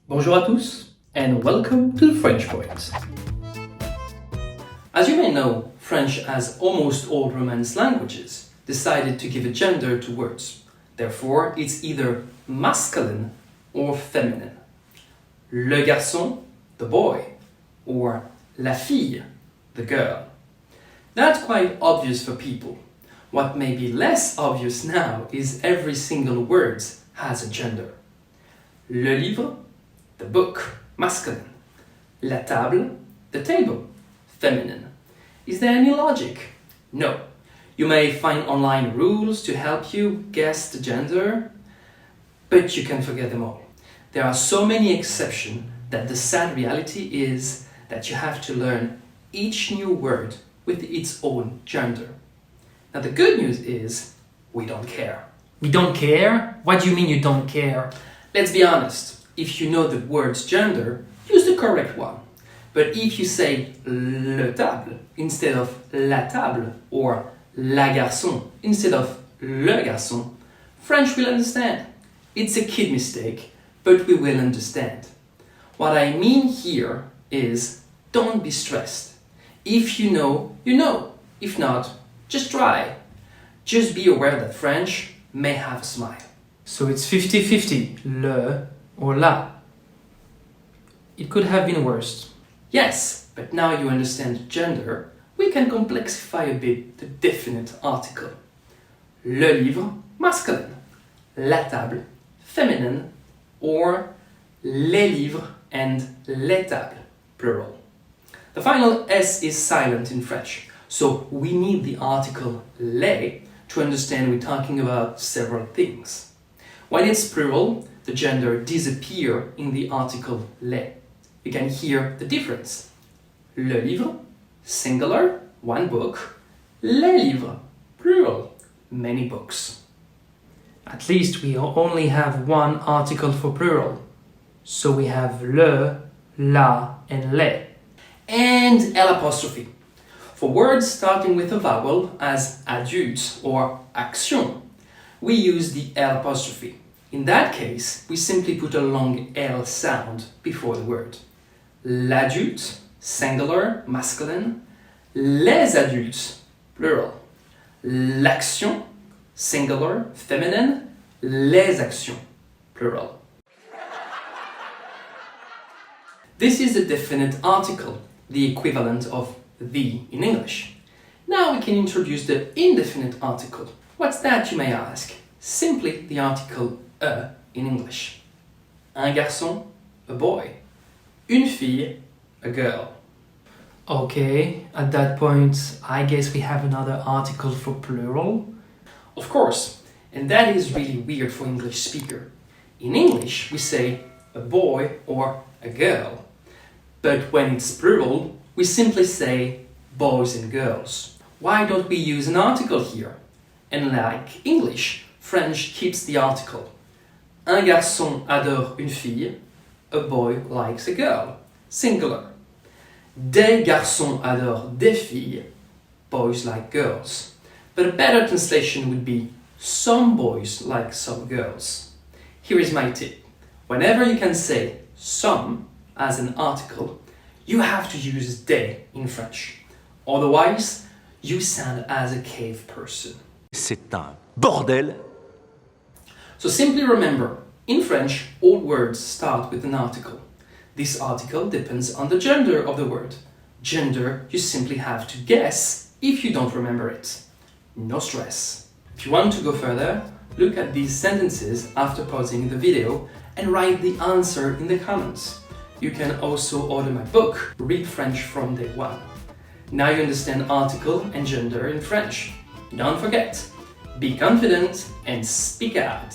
Bonjour à tous, and welcome to the French Point. As you may know, French, as almost all Romance languages, decided to give a gender to words. Therefore, it's either masculine or feminine. Le garçon, the boy, or la fille, the girl. That's quite obvious for people. What may be less obvious now is every single word has a gender. Le livre, the book, masculine. La table, the table, feminine. Is there any logic? No. You may find online rules to help you guess the gender, but you can forget them all. There are so many exceptions that the sad reality is that you have to learn each new word with its own gender. Now the good news is, we don't care. We don't care? What do you mean you don't care? Let's be honest, if you know the word's gender, use the correct one. But if you say le table instead of la table, or la garçon instead of le garçon, French will understand. It's a kid mistake, but we will understand. What I mean here is, don't be stressed. If you know, you know. If not, just try. Just be aware that French may have a smile. So it's 50-50, le or la. It could have been worse. Yes, but now you understand gender, we can complexify a bit the definite article. Le livre, masculine. La table, feminine. Or les livres and les tables, plural. The final S is silent in French, so we need the article les to understand we're talking about several things. When it's plural, the gender disappears in the article les. You can hear the difference. Le livre, singular, one book. Les livres, plural, many books. At least we only have one article for plural. So we have le, la, and les. And L apostrophe. For words starting with a vowel as adulte or action, we use the L apostrophe. In that case, we simply put a long L sound before the word. L'adulte, singular, masculine. Les adultes, plural. L'action, singular, feminine. Les actions, plural. This is a definite article, the equivalent of the in English. Now we can introduce the indefinite article. What's that, you may ask? Simply the article a in English. Un garçon, a boy. Une fille, a girl. Okay, at that point, I guess we have another article for plural. Of course, and that is really weird for English speaker. In English, we say a boy or a girl. But when it's plural, we simply say boys and girls. Why don't we use an article here? And like English, French keeps the article. Un garçon adore une fille. A boy likes a girl. Singular. Des garçons adorent des filles. Boys like girls. But a better translation would be some boys like some girls. Here is my tip. Whenever you can say some as an article, you have to use des in French. Otherwise, you sound as a cave person. C'est un bordel. So simply remember, in French, all words start with an article. This article depends on the gender of the word. Gender, you simply have to guess if you don't remember it. No stress. If you want to go further, look at these sentences after pausing the video and write the answer in the comments. You can also order my book, Read French from Day One. Now you understand article and gender in French. Don't forget, be confident and speak out.